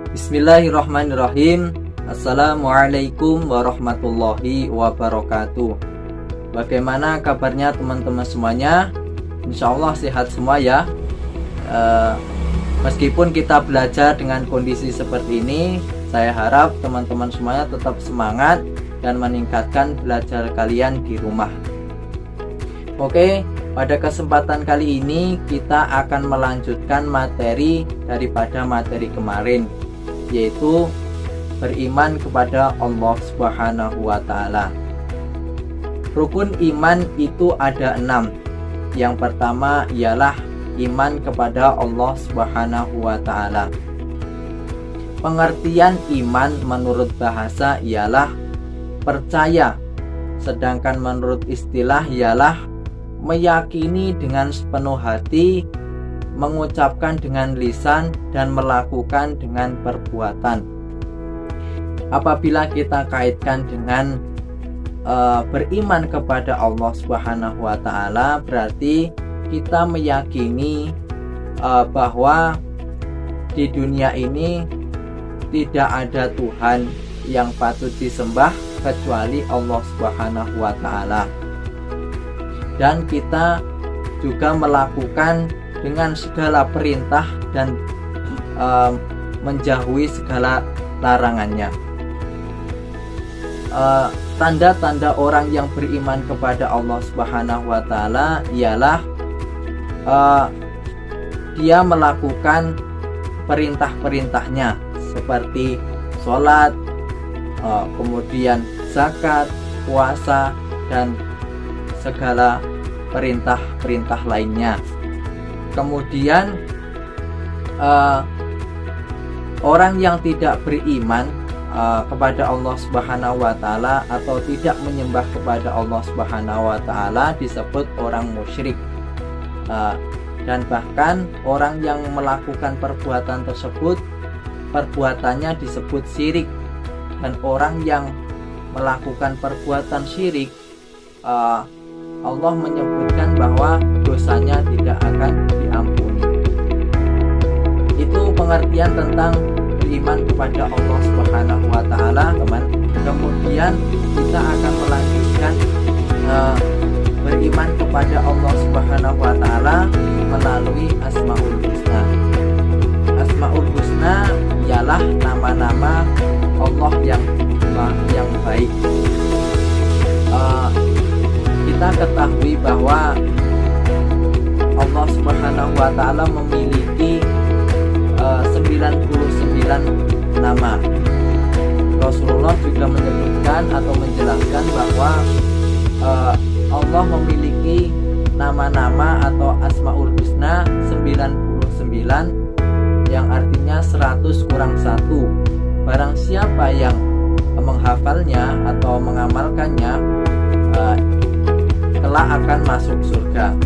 Bismillahirrahmanirrahim. Assalamualaikum warahmatullahi wabarakatuh. Bagaimana kabarnya teman-teman semuanya? Insya Allah sehat semua ya. Meskipun kita belajar dengan kondisi seperti ini, saya harap teman-teman semuanya tetap semangat dan meningkatkan belajar kalian di rumah. Oke, pada kesempatan kali ini kita akan melanjutkan materi daripada materi kemarin, yaitu beriman kepada Allah Subhanahu wa Ta'ala. Rukun iman itu ada 6. Yang pertama ialah iman kepada Allah Subhanahu wa Ta'ala. Pengertian iman menurut bahasa ialah percaya, sedangkan menurut istilah ialah meyakini dengan sepenuh hati, mengucapkan dengan lisan, dan melakukan dengan perbuatan. Apabila kita kaitkan dengan beriman kepada Allah Subhanahu wa Ta'ala, berarti kita meyakini bahwa di dunia ini tidak ada Tuhan yang patut disembah kecuali Allah Subhanahu wa Ta'ala. Dan kita juga melakukan dengan segala perintah dan menjauhi segala larangannya. Tanda-tanda orang yang beriman kepada Allah Subhanahu wa Ta'ala ialah dia melakukan perintah-perintahnya seperti sholat, kemudian zakat, puasa, dan segala perintah-perintah lainnya. Kemudian orang yang tidak beriman kepada Allah Subhanahu wa Ta'ala atau tidak menyembah kepada Allah Subhanahu wa Ta'ala disebut orang musyrik. Dan bahkan orang yang melakukan perbuatan tersebut, perbuatannya disebut syirik. Dan orang yang melakukan perbuatan syirik, Allah menyebutkan bahwa dosanya tidak akan diampuni. Itu pengertian tentang beriman kepada Allah Subhanahu wa Ta'ala, teman. Kemudian kita akan melanjutkan beriman kepada Allah Subhanahu wa Ta'ala melalui Asmaul Husna. Asmaul Husna ialah nama-nama Allah yang baik. Kita ketahui bahwa Allah Subhanahu wa Ta'ala memiliki 99 nama. Rasulullah juga menyebutkan atau menjelaskan bahwa Allah memiliki nama-nama atau Asmaul Husna 99, yang artinya 100 kurang 1. Barang siapa yang menghafalnya atau mengamalkannya kelak akan masuk surga.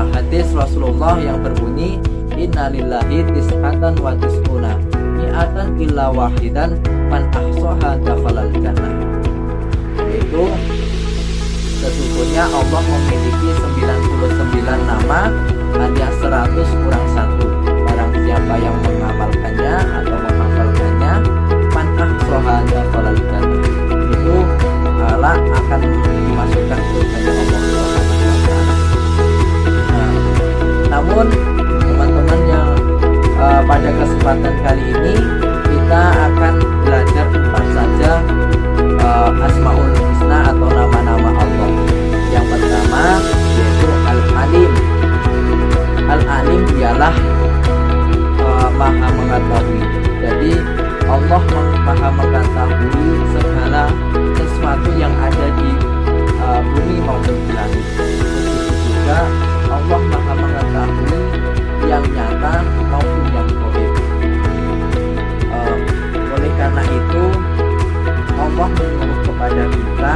Hadis Rasulullah yang berbunyi, innalillahi tis'atan wa tis'una mi'atan illa wahidan man ahsaha dakhalal jannah. Yaitu sesungguhnya Allah memiliki 99 nama, hanya 100 kurang 1. Barang siapa yang mengamalkannya atau menghafalkannya, man ahsaha dakhalal jannah, itu Allah akan dimasukkan surga Allah Subhanahu wa Ta'ala. Namun teman-teman yang pada kesempatan kali ini kita akan belajar tentang saja Asmaul Husna atau nama-nama Allah. Yang pertama yaitu Al-Alim. Al-Alim ialah Maha mengetahui. Jadi Allah Maha mengetahui segala sesuatu yang ada di bumi maupun di langit. Begitu juga Allah Maha mengetahui yang nyata maupun yang gaib. Oleh karena itu Allah menyuruh kepada kita,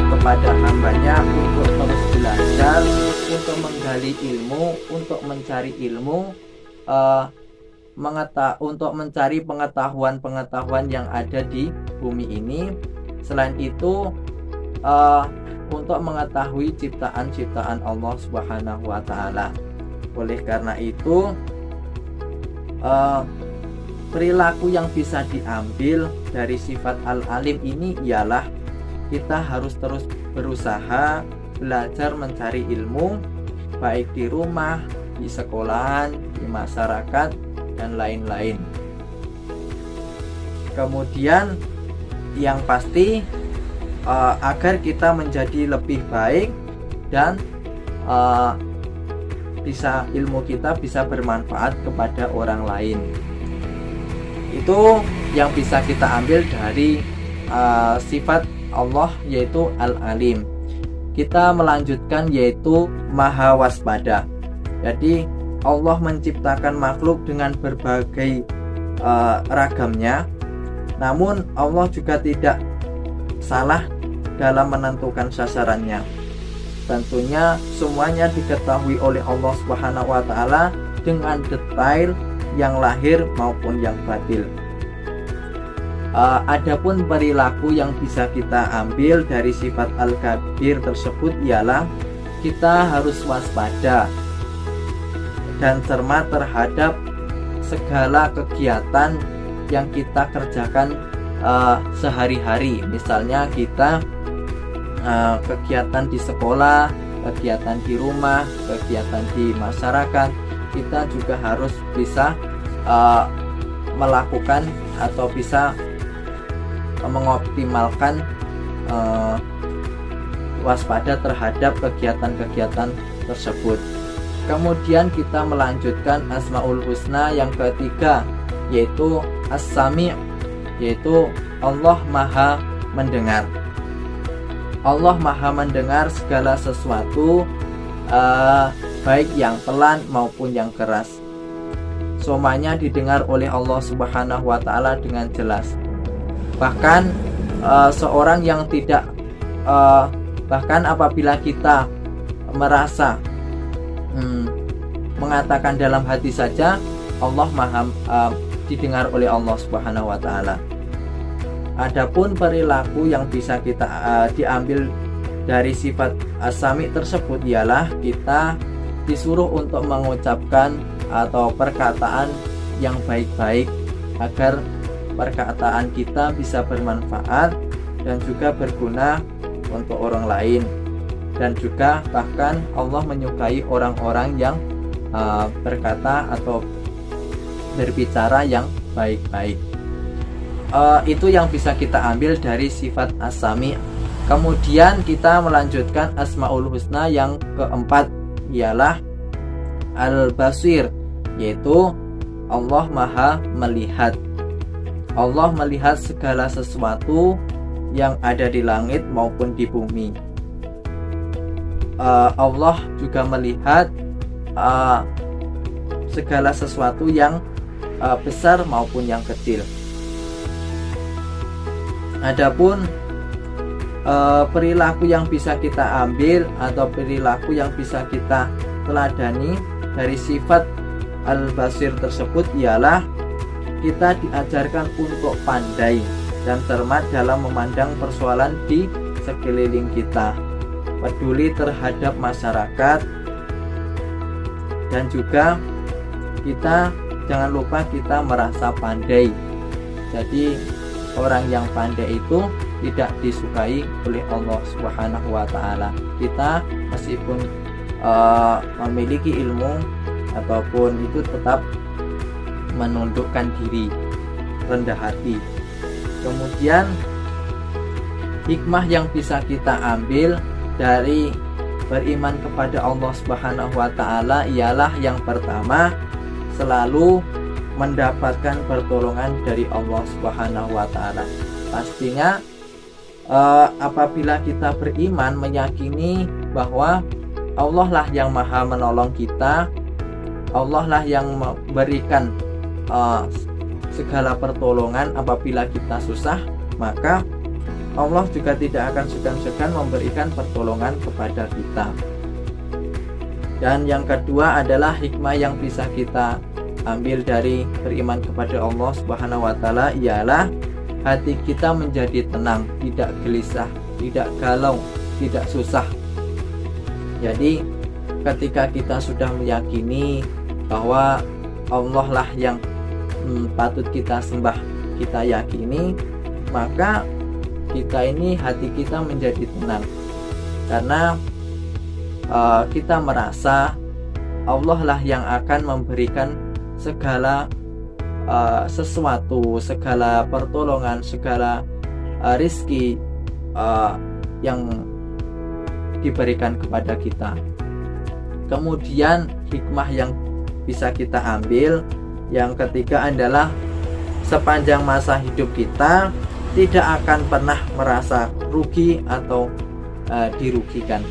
kepada hambanya, untuk terus belajar, untuk menggali ilmu, untuk mencari ilmu, untuk mencari pengetahuan-pengetahuan yang ada di bumi ini. Selain itu untuk mengetahui ciptaan-ciptaan Allah Subhanahu wa Ta'ala. Oleh karena itu perilaku yang bisa diambil dari sifat al-alim ini ialah kita harus terus berusaha belajar mencari ilmu, baik di rumah, di sekolahan, di masyarakat, dan lain-lain. Kemudian yang pasti agar kita menjadi lebih baik dan ilmu kita bisa bermanfaat kepada orang lain. Itu yang bisa kita ambil dari sifat Allah, yaitu al-alim. Kita melanjutkan, yaitu maha waspada. Jadi Allah menciptakan makhluk dengan berbagai ragamnya, namun Allah juga tidak salah dalam menentukan sasarannya. Tentunya semuanya diketahui oleh Allah Subhanahu wa taala dengan detail yang lahir maupun yang batin. Adapun perilaku yang bisa kita ambil dari sifat al-kabir tersebut ialah kita harus waspada dan cermat terhadap segala kegiatan yang kita kerjakan sehari-hari. Misalnya kita kegiatan di sekolah, kegiatan di rumah, kegiatan di masyarakat, kita juga harus bisa melakukan atau bisa mengoptimalkan waspada terhadap kegiatan-kegiatan tersebut. Kemudian kita melanjutkan Asmaul Husna yang ketiga, yaitu As-Sami', yaitu Allah Maha Mendengar. Allah Maha mendengar segala sesuatu, baik yang pelan maupun yang keras. Semuanya didengar oleh Allah Subhanahu wa taala dengan jelas. Bahkan seorang yang tidak bahkan apabila kita merasa mengatakan dalam hati saja, Allah Maha didengar oleh Allah Subhanahu wa taala. Adapun perilaku yang bisa kita diambil dari sifat as-sami tersebut ialah kita disuruh untuk mengucapkan atau perkataan yang baik-baik agar perkataan kita bisa bermanfaat dan juga berguna untuk orang lain. Dan juga bahkan Allah menyukai orang-orang yang berkata atau berbicara yang baik-baik. Itu yang bisa kita ambil dari sifat as-sami'. Kemudian kita melanjutkan Asmaul Husna yang keempat, ialah al-basir, yaitu Allah Maha Melihat. Allah melihat segala sesuatu yang ada di langit maupun di bumi. Allah juga melihat segala sesuatu yang besar maupun yang kecil. Adapun perilaku yang bisa kita ambil atau perilaku yang bisa kita teladani dari sifat al-basir tersebut ialah kita diajarkan untuk pandai dan cermat dalam memandang persoalan di sekeliling kita, peduli terhadap masyarakat, dan juga kita jangan lupa kita merasa pandai. Jadi orang yang pandai itu tidak disukai oleh Allah Subhanahu wa taala. Kita meskipun memiliki ilmu ataupun itu tetap menundukkan diri, rendah hati. Kemudian hikmah yang bisa kita ambil dari beriman kepada Allah Subhanahu wa taala ialah yang pertama, selalu mendapatkan pertolongan dari Allah Subhanahu wa taala. Pastinya apabila kita beriman, meyakini bahwa Allah lah yang maha menolong kita, Allah lah yang memberikan segala pertolongan apabila kita susah, maka Allah juga tidak akan segan-segan memberikan pertolongan kepada kita. Dan yang kedua adalah hikmah yang bisa kita ambil dari beriman kepada Allah Subhanahu wa taala ialah hati kita menjadi tenang, tidak gelisah, tidak galau, tidak susah. Jadi ketika kita sudah meyakini bahwa Allah lah yang patut kita sembah, kita yakini, maka hati kita menjadi tenang, karena kita merasa Allah lah yang akan memberikan segala sesuatu, segala pertolongan, segala rizki yang diberikan kepada kita. Kemudian hikmah yang bisa kita ambil yang ketiga adalah sepanjang masa hidup kita tidak akan pernah merasa rugi atau dirugikan.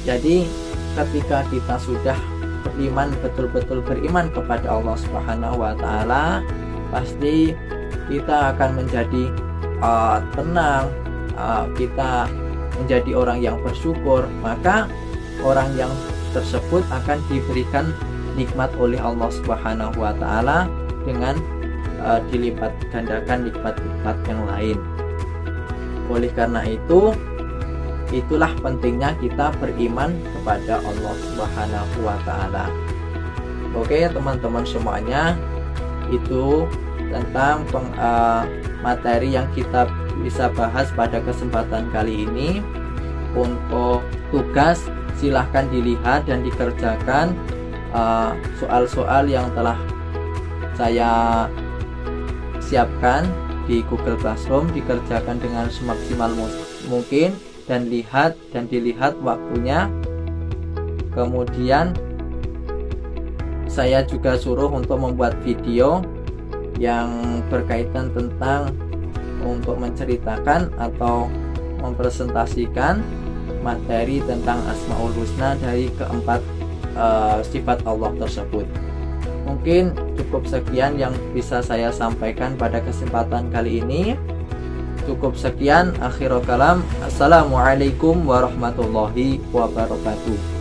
Jadi ketika kita sudah beriman, betul-betul beriman kepada Allah Subhanahu wa taala, pasti kita akan menjadi tenang, kita menjadi orang yang bersyukur, maka orang yang tersebut akan diberikan nikmat oleh Allah Subhanahu wa taala dengan dilipat gandakan nikmat-nikmat yang lain. Oleh karena itu, itulah pentingnya kita beriman kepada Allah Subhanahu wa taala. Oke, teman-teman semuanya, itu tentang materi yang kita bisa bahas pada kesempatan kali ini. Untuk tugas, silahkan dilihat dan dikerjakan soal-soal yang telah saya siapkan di Google Classroom, dikerjakan dengan semaksimal mungkin dan dilihat waktunya. Kemudian saya juga suruh untuk membuat video yang berkaitan tentang untuk menceritakan atau mempresentasikan materi tentang Asmaul Husna dari keempat sifat Allah tersebut. Mungkin cukup sekian yang bisa saya sampaikan pada kesempatan kali ini. Cukup sekian, akhirul kalam. Assalamualaikum warahmatullahi wabarakatuh.